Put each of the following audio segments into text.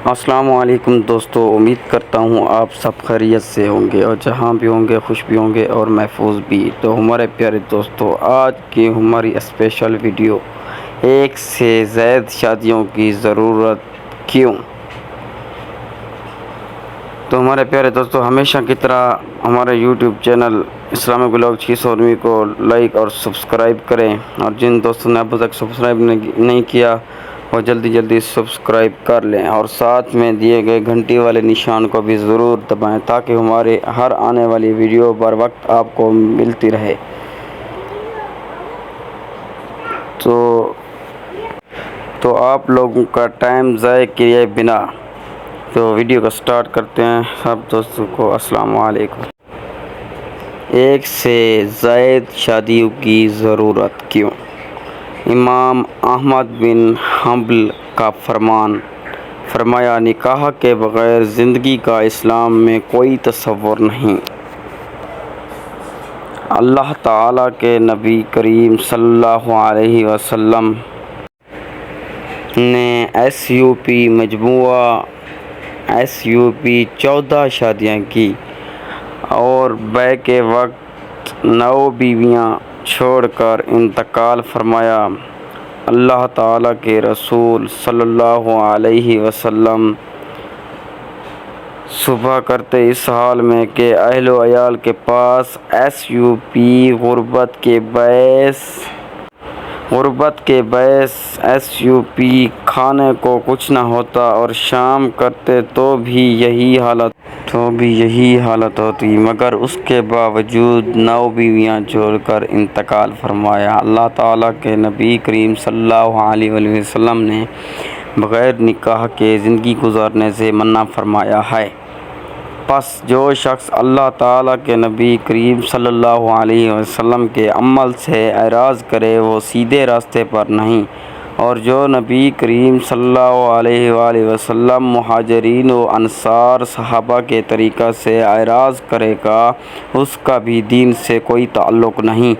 السلام علیکم دوستو، امید کرتا ہوں آپ سب خیریت سے ہوں گے اور جہاں بھی ہوں گے خوش بھی ہوں گے اور محفوظ بھی۔ تو ہمارے پیارے دوستو، آج کی ہماری اسپیشل ویڈیو ایک سے زائد شادیوں کی ضرورت کیوں؟ تو ہمارے پیارے دوستو، ہمیشہ کی طرح ہمارے یوٹیوب چینل اسلامک بلاگ 619 کو لائک اور سبسکرائب کریں، اور جن دوستوں نے اب تک سبسکرائب نہیں کیا وہ جلدی سبسکرائب کر لیں، اور ساتھ میں دیے گئے گھنٹی والے نشان کو بھی ضرور دبائیں تاکہ ہمارے ہر آنے والی ویڈیو بر وقت آپ کو ملتی رہے۔ تو آپ لوگوں کا ٹائم ضائع کیے بنا تو ویڈیو کو سٹارٹ کرتے ہیں۔ سب دوستوں کو السلام علیکم۔ ایک سے زائد شادیوں کی ضرورت کیوں؟ امام احمد بن حنبل کا فرمایا، نکاح کے بغیر زندگی کا اسلام میں کوئی تصور نہیں۔ اللہ تعالیٰ کے نبی کریم صلی اللہ علیہ وسلم نے ایس یو پی 14 شادیاں کی اور بیک وقت 9 بیویاں چھوڑ کر انتقال فرمایا۔ اللہ تعالیٰ کے رسول صلی اللہ علیہ وسلم صبح کرتے اس حال میں کہ اہل و عیال کے پاس ایس یو پی غربت کے باعث ایس یو پی کھانے کو کچھ نہ ہوتا، اور شام کرتے تو بھی یہی حالت ہوتی، مگر اس کے باوجود 9 بیویاں چھوڑ کر انتقال فرمایا۔ اللہ تعالیٰ کے نبی کریم صلی اللہ علیہ وسلم نے بغیر نکاح کے زندگی گزارنے سے منع فرمایا ہے۔ پس جو شخص اللہ تعالیٰ کے نبی کریم صلی اللہ علیہ وسلم کے عمل سے اعراض کرے وہ سیدھے راستے پر نہیں، اور جو نبی کریم صلی اللہ علیہ وآلہ وسلم، مہاجرین و انصار صحابہ کے طریقہ سے اعراض کرے گا اس کا بھی دین سے کوئی تعلق نہیں۔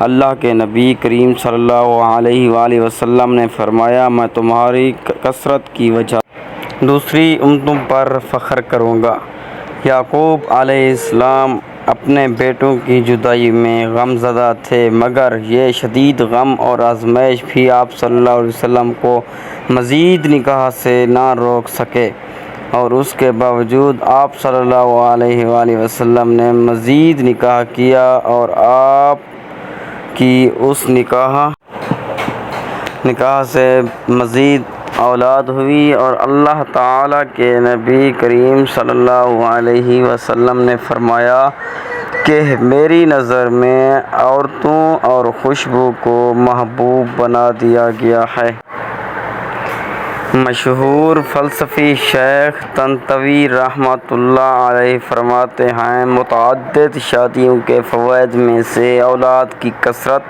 اللہ کے نبی کریم صلی اللہ علیہ وآلہ وسلم نے فرمایا، میں تمہاری کثرت کی وجہ دوسری امتوں پر فخر کروں گا۔ یعقوب علیہ السلام اپنے بیٹوں کی جدائی میں غم زدہ تھے، مگر یہ شدید غم اور آزمائش بھی آپ صلی اللہ علیہ وسلم کو مزید نکاح سے نہ روک سکے، اور اس کے باوجود آپ صلی اللہ علیہ وآلہ وسلم نے مزید نکاح کیا، اور آپ کی اس نکاح سے مزید اولاد ہوئی، اور اللہ تعالیٰ کے نبی کریم صلی اللہ علیہ وسلم نے فرمایا کہ میری نظر میں عورتوں اور خوشبو کو محبوب بنا دیا گیا ہے۔ مشہور فلسفی شیخ طنطاوی رحمۃ اللہ علیہ فرماتے ہیں، متعدد شادیوں کے فوائد میں سے اولاد کی کثرت،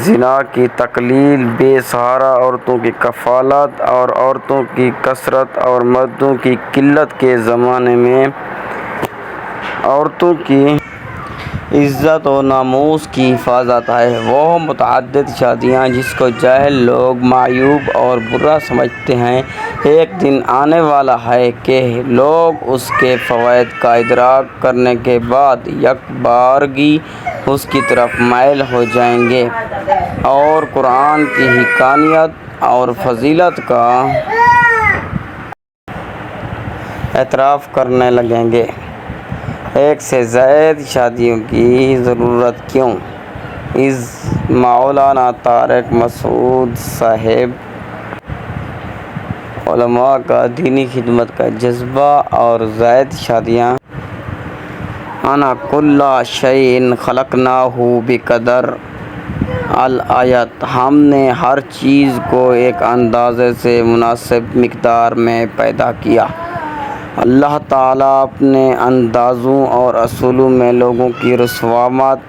زنا کی تقلیل، بے سہارا عورتوں کی کفالت، اور عورتوں کی کثرت اور مردوں کی قلت کے زمانے میں عورتوں کی عزت و ناموس کی حفاظت ہے۔ وہ متعدد شادیاں جس کو جاہل لوگ معیوب اور برا سمجھتے ہیں، ایک دن آنے والا ہے کہ لوگ اس کے فوائد کا ادراک کرنے کے بعد یکبارگی اس کی طرف مائل ہو جائیں گے اور قرآن کی حقانیت اور فضیلت کا اعتراف کرنے لگیں گے۔ ایک سے زائد شادیوں کی ضرورت کیوں؟ مولانا طارق مسعود صاحب علماء کا دینی خدمت کا جذبہ اور زائد شادیاں۔ انا کل شیء خلقناہ بقدر الآیت، ہم نے ہر چیز کو ایک اندازے سے مناسب مقدار میں پیدا کیا۔ اللہ تعالیٰ اپنے اندازوں اور اصولوں میں لوگوں کی رسومات،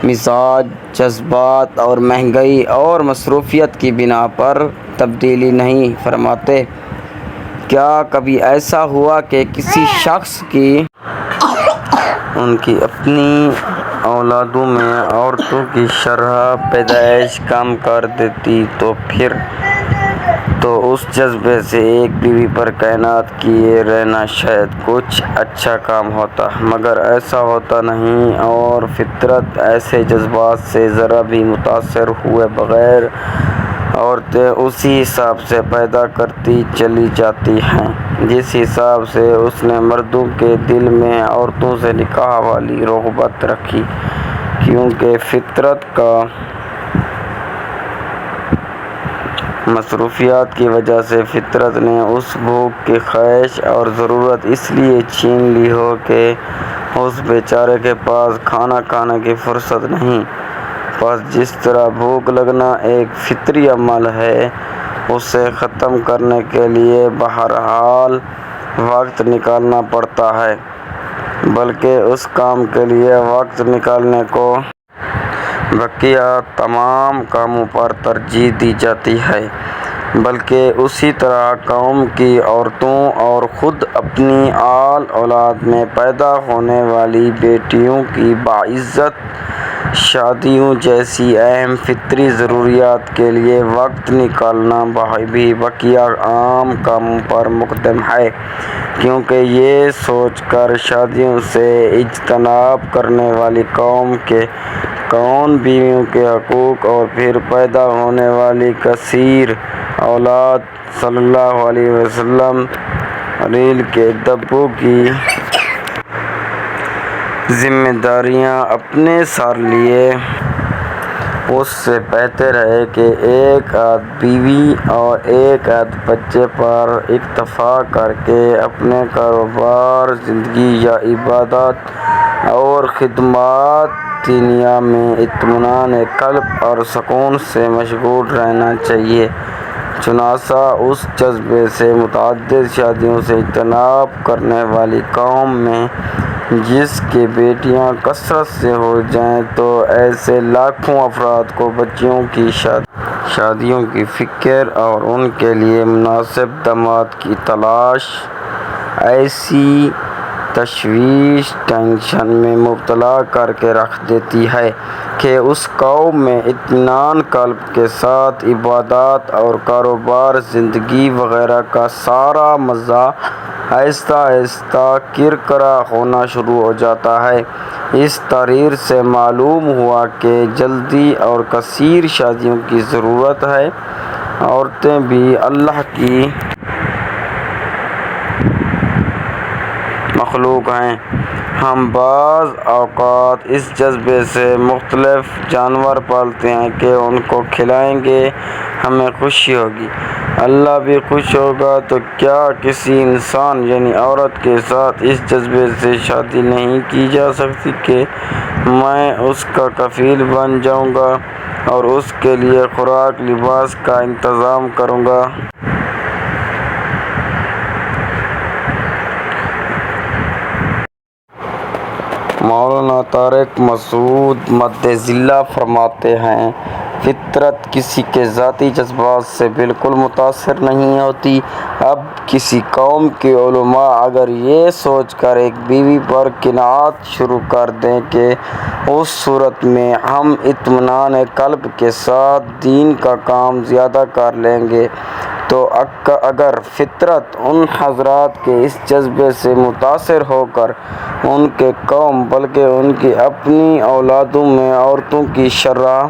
مزاج، جذبات اور مہنگائی اور مصروفیت کی بنا پر تبدیلی نہیں فرماتے۔ کیا کبھی ایسا ہوا کہ کسی شخص کی ان کی اپنی اولادوں میں عورتوں کی شرح پیدائش کم کر دیتی تو اس جذبے سے ایک بیوی پر قناعت کیے رہنا شاید کچھ اچھا کام ہوتا، مگر ایسا ہوتا نہیں، اور فطرت ایسے جذبات سے ذرا بھی متاثر ہوئے بغیر عورتیں اسی حساب سے پیدا کرتی چلی جاتی ہیں جس حساب سے اس نے مردوں کے دل میں عورتوں سے نکاح والی رغبت رکھی، کیونکہ فطرت کا مصروفیات کی وجہ سے فطرت نے اس بھوک کی خواہش اور ضرورت اس لیے چھین لی ہو کہ اس بیچارے کے پاس کھانا کھانے کی فرصت نہیں۔ پس جس طرح بھوک لگنا ایک فطری عمل ہے، اسے ختم کرنے کے لیے بہرحال وقت نکالنا پڑتا ہے، بلکہ اس کام کے لیے وقت نکالنے کو بقیہ تمام کاموں پر ترجیح دی جاتی ہے، بلکہ اسی طرح قوم کی عورتوں اور خود اپنی آل اولاد میں پیدا ہونے والی بیٹیوں کی باعزت شادیوں جیسی اہم فطری ضروریات کے لیے وقت نکالنا بھی بقیہ عام کاموں پر مقدم ہے، کیونکہ یہ سوچ کر شادیوں سے اجتناب کرنے والی قوم کے کون بیویوں کے حقوق اور پھر پیدا ہونے والی کثیر اولاد صلی اللہ علیہ وسلم ریل کے ڈبوں کی ذمہ داریاں اپنے سر لیے، اس سے بہتر ہے کہ ایک آدھ بیوی اور ایک آدھ بچے پر اکتفا کر کے اپنے کاروبار، زندگی یا عبادات اور خدمات دینیہ میں اطمینان قلب اور سکون سے مشغول رہنا چاہیے۔ چنانچہ اس جذبے سے متعدد شادیوں سے اجتناب کرنے والی قوم میں جس کی بیٹیاں کثرت سے ہو جائیں تو ایسے لاکھوں افراد کو بچیوں کی شادیوں کی فکر اور ان کے لیے مناسب داماد کی تلاش ایسی تشویش ٹینشن میں مبتلا کر کے رکھ دیتی ہے کہ اس قوم میں اطمینان قلب کے ساتھ عبادات اور کاروبار، زندگی وغیرہ کا سارا مزہ آہستہ آہستہ کرکرا ہونا شروع ہو جاتا ہے۔ اس تحریر سے معلوم ہوا کہ جلدی اور کثیر شادیوں کی ضرورت ہے۔ عورتیں بھی اللہ کی مخلوق ہیں۔ ہم بعض اوقات اس جذبے سے مختلف جانور پالتے ہیں کہ ان کو کھلائیں گے ہمیں خوشی ہوگی، اللہ بھی خوش ہوگا، تو کیا کسی انسان یعنی عورت کے ساتھ اس جذبے سے شادی نہیں کی جا سکتی کہ میں اس کا کفیل بن جاؤں گا اور اس کے لیے خوراک لباس کا انتظام کروں گا؟ مولانا طارق مسعود مدظلہ فرماتے ہیں، فطرت کسی کے ذاتی جذبات سے بالکل متاثر نہیں ہوتی۔ اب کسی قوم کے علماء اگر یہ سوچ کر ایک بیوی پر قناعت شروع کر دیں کہ اس صورت میں ہم اطمینان قلب کے ساتھ دین کا کام زیادہ کر لیں گے، تو اگر فطرت ان حضرات کے اس جذبے سے متاثر ہو کر ان کے قوم بلکہ ان کی اپنی اولادوں میں عورتوں کی شرح